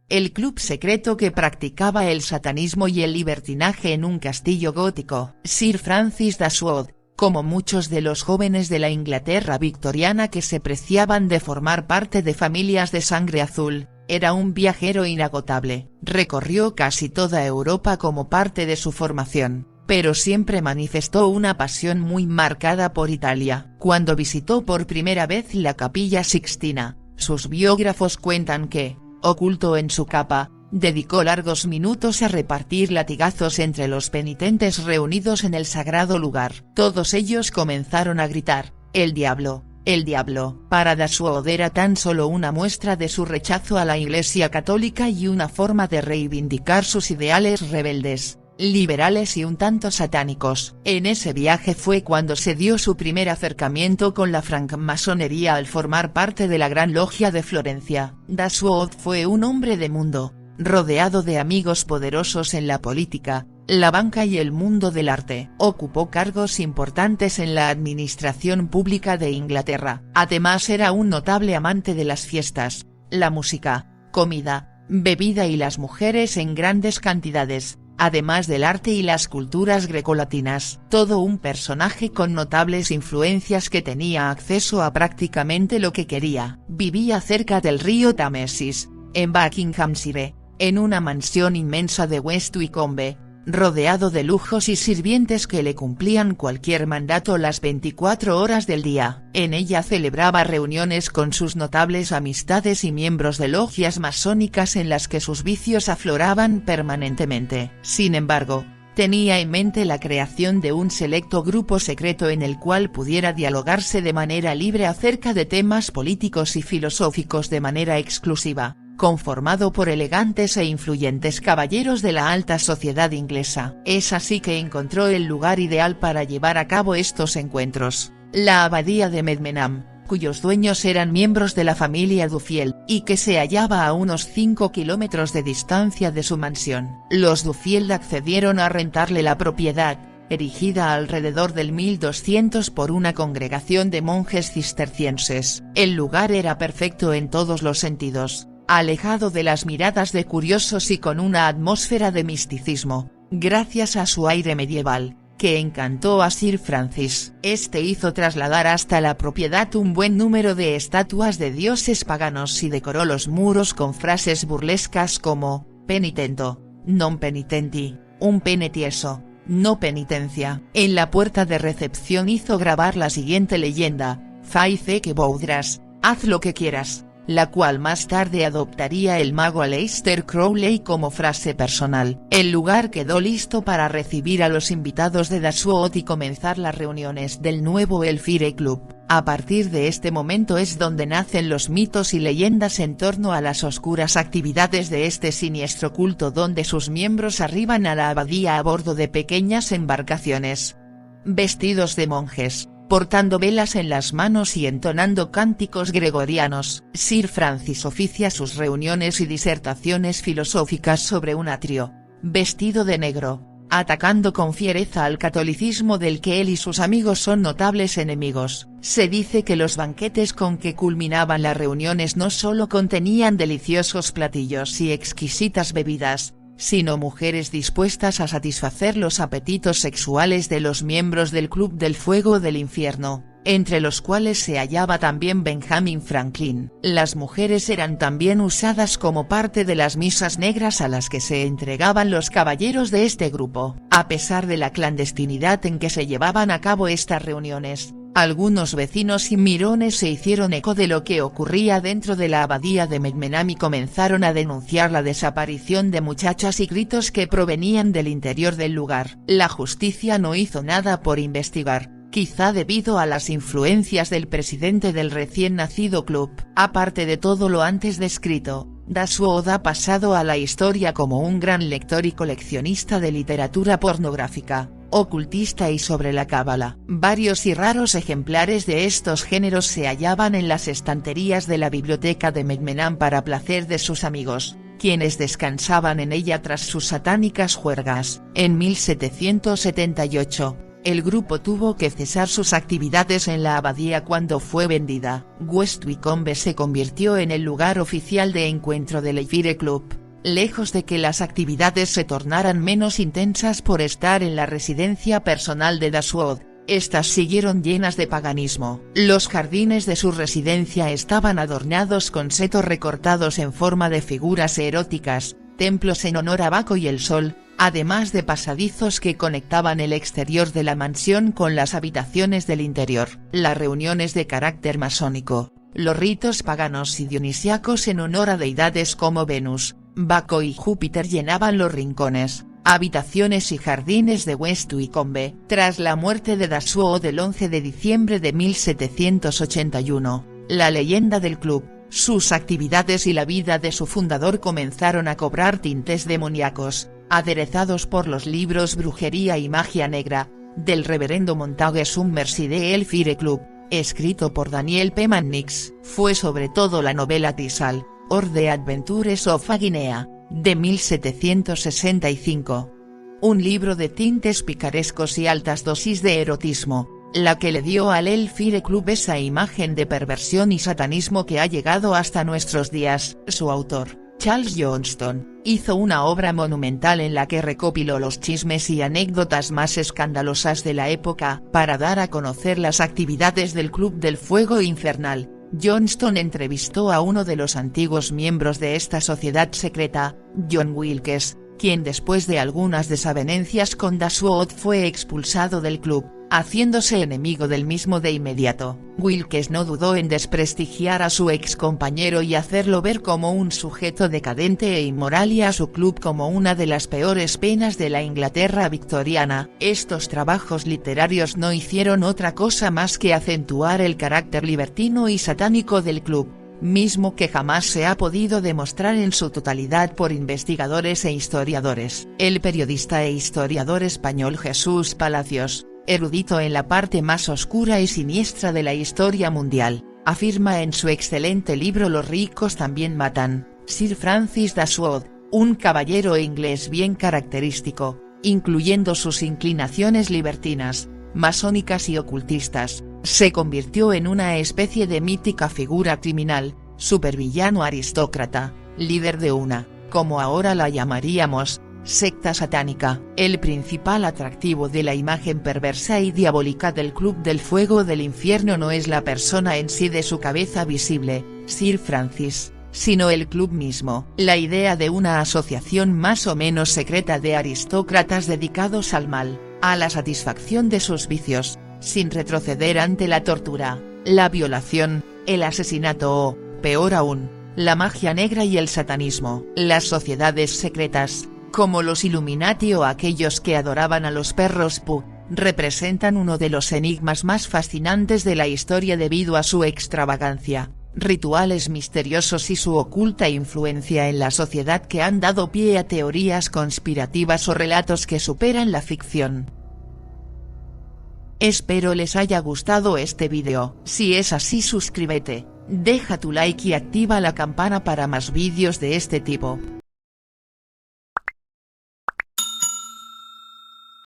el club secreto que practicaba el satanismo y el libertinaje en un castillo gótico. Sir Francis Dashwood, como muchos de los jóvenes de la Inglaterra victoriana que se preciaban de formar parte de familias de sangre azul, era un viajero inagotable. Recorrió casi toda Europa como parte de su formación, pero siempre manifestó una pasión muy marcada por Italia. Cuando visitó por primera vez la Capilla Sixtina, sus biógrafos cuentan que, oculto en su capa, dedicó largos minutos a repartir latigazos entre los penitentes reunidos en el sagrado lugar. Todos ellos comenzaron a gritar: «El diablo, el diablo». Para Dashwood era tan solo una muestra de su rechazo a la Iglesia católica y una forma de reivindicar sus ideales rebeldes, liberales y un tanto satánicos. En ese viaje fue cuando se dio su primer acercamiento con la francmasonería al formar parte de la Gran Logia de Florencia. Dashwood fue un hombre de mundo, rodeado de amigos poderosos en la política, la banca y el mundo del arte. Ocupó cargos importantes en la administración pública de Inglaterra. Además era un notable amante de las fiestas, la música, comida, bebida y las mujeres en grandes cantidades, además del arte y las culturas grecolatinas. Todo un personaje con notables influencias que tenía acceso a prácticamente lo que quería. Vivía cerca del río Támesis, en Buckinghamshire, en una mansión inmensa de West Wycombe, rodeado de lujos y sirvientes que le cumplían cualquier mandato las 24 horas del día. En ella celebraba reuniones con sus notables amistades y miembros de logias masónicas en las que sus vicios afloraban permanentemente. Sin embargo, tenía en mente la creación de un selecto grupo secreto en el cual pudiera dialogarse de manera libre acerca de temas políticos y filosóficos de manera exclusiva, conformado por elegantes e influyentes caballeros de la alta sociedad inglesa. Es así que encontró el lugar ideal para llevar a cabo estos encuentros: la abadía de Medmenham, cuyos dueños eran miembros de la familia Duffield, y que se hallaba a unos 5 kilómetros de distancia de su mansión. Los Duffield accedieron a rentarle la propiedad, erigida alrededor del 1200 por una congregación de monjes cistercienses. El lugar era perfecto en todos los sentidos, alejado de las miradas de curiosos y con una atmósfera de misticismo, gracias a su aire medieval, que encantó a Sir Francis. Este hizo trasladar hasta la propiedad un buen número de estatuas de dioses paganos y decoró los muros con frases burlescas como: penitento, non penitenti, un pene tieso, no penitencia. En la puerta de recepción hizo grabar la siguiente leyenda: «Faice que voudras, haz lo que quieras», la cual más tarde adoptaría el mago Aleister Crowley como frase personal. El lugar quedó listo para recibir a los invitados de Dashwood y comenzar las reuniones del nuevo Elfire Club. A partir de este momento es donde nacen los mitos y leyendas en torno a las oscuras actividades de este siniestro culto, donde sus miembros arriban a la abadía a bordo de pequeñas embarcaciones, vestidos de monjes, portando velas en las manos y entonando cánticos gregorianos. Sir Francis oficia sus reuniones y disertaciones filosóficas sobre un atrio, vestido de negro, atacando con fiereza al catolicismo del que él y sus amigos son notables enemigos. Se dice que los banquetes con que culminaban las reuniones no solo contenían deliciosos platillos y exquisitas bebidas, sino mujeres dispuestas a satisfacer los apetitos sexuales de los miembros del Club del Fuego del Infierno, entre los cuales se hallaba también Benjamin Franklin. Las mujeres eran también usadas como parte de las misas negras a las que se entregaban los caballeros de este grupo. A pesar de la clandestinidad en que se llevaban a cabo estas reuniones, algunos vecinos y mirones se hicieron eco de lo que ocurría dentro de la abadía de Medmenham y comenzaron a denunciar la desaparición de muchachas y gritos que provenían del interior del lugar. La justicia no hizo nada por investigar, quizá debido a las influencias del presidente del recién nacido club. Aparte de todo lo antes descrito, Dashwood ha pasado a la historia como un gran lector y coleccionista de literatura pornográfica, ocultista y sobre la cábala. Varios y raros ejemplares de estos géneros se hallaban en las estanterías de la biblioteca de Medmenham para placer de sus amigos, quienes descansaban en ella tras sus satánicas juergas. En 1778, el grupo tuvo que cesar sus actividades en la abadía cuando fue vendida. West Wycombe se convirtió en el lugar oficial de encuentro del Elfire Club. Lejos de que las actividades se tornaran menos intensas por estar en la residencia personal de Dashwood, estas siguieron llenas de paganismo. Los jardines de su residencia estaban adornados con setos recortados en forma de figuras eróticas, templos en honor a Baco y el Sol, además de pasadizos que conectaban el exterior de la mansión con las habitaciones del interior. Las reuniones de carácter masónico, los ritos paganos y dionisíacos en honor a deidades como Venus, Baco y Júpiter llenaban los rincones, habitaciones y jardines de Westwicombe. Tras la muerte de Dashwood el 11 de diciembre de 1781, la leyenda del club, sus actividades y la vida de su fundador comenzaron a cobrar tintes demoníacos, aderezados por los libros Brujería y Magia Negra, del reverendo Montague Summers y de El Fire Club, escrito por Daniel P. Mannix. Fue sobre todo la novela Thistle, or the Adventures of a Guinea, de 1765. Un libro de tintes picarescos y altas dosis de erotismo, la que le dio al El Fire Club esa imagen de perversión y satanismo que ha llegado hasta nuestros días. Su autor, Charles Johnston, hizo una obra monumental en la que recopiló los chismes y anécdotas más escandalosas de la época. Para dar a conocer las actividades del Club del Fuego Infernal, Johnston entrevistó a uno de los antiguos miembros de esta sociedad secreta, John Wilkes, quien después de algunas desavenencias con Dashwood fue expulsado del club, haciéndose enemigo del mismo de inmediato. Wilkes no dudó en desprestigiar a su ex compañero y hacerlo ver como un sujeto decadente e inmoral y a su club como una de las peores penas de la Inglaterra victoriana. Estos trabajos literarios no hicieron otra cosa más que acentuar el carácter libertino y satánico del club, mismo que jamás se ha podido demostrar en su totalidad por investigadores e historiadores. El periodista e historiador español Jesús Palacios, erudito en la parte más oscura y siniestra de la historia mundial, afirma en su excelente libro Los ricos también matan, Sir Francis Dashwood, un caballero inglés bien característico, incluyendo sus inclinaciones libertinas, masónicas y ocultistas, se convirtió en una especie de mítica figura criminal, supervillano aristócrata, líder de una, como ahora la llamaríamos, secta satánica. El principal atractivo de la imagen perversa y diabólica del Club del Fuego del Infierno no es la persona en sí de su cabeza visible, Sir Francis, sino el club mismo. La idea de una asociación más o menos secreta de aristócratas dedicados al mal, a la satisfacción de sus vicios, sin retroceder ante la tortura, la violación, el asesinato o, peor aún, la magia negra y el satanismo. Las sociedades secretas, como los Illuminati o aquellos que adoraban a los perros Pooh, representan uno de los enigmas más fascinantes de la historia debido a su extravagancia, rituales misteriosos y su oculta influencia en la sociedad que han dado pie a teorías conspirativas o relatos que superan la ficción. Espero les haya gustado este vídeo. Si es así, suscríbete, deja tu like y activa la campana para más vídeos de este tipo.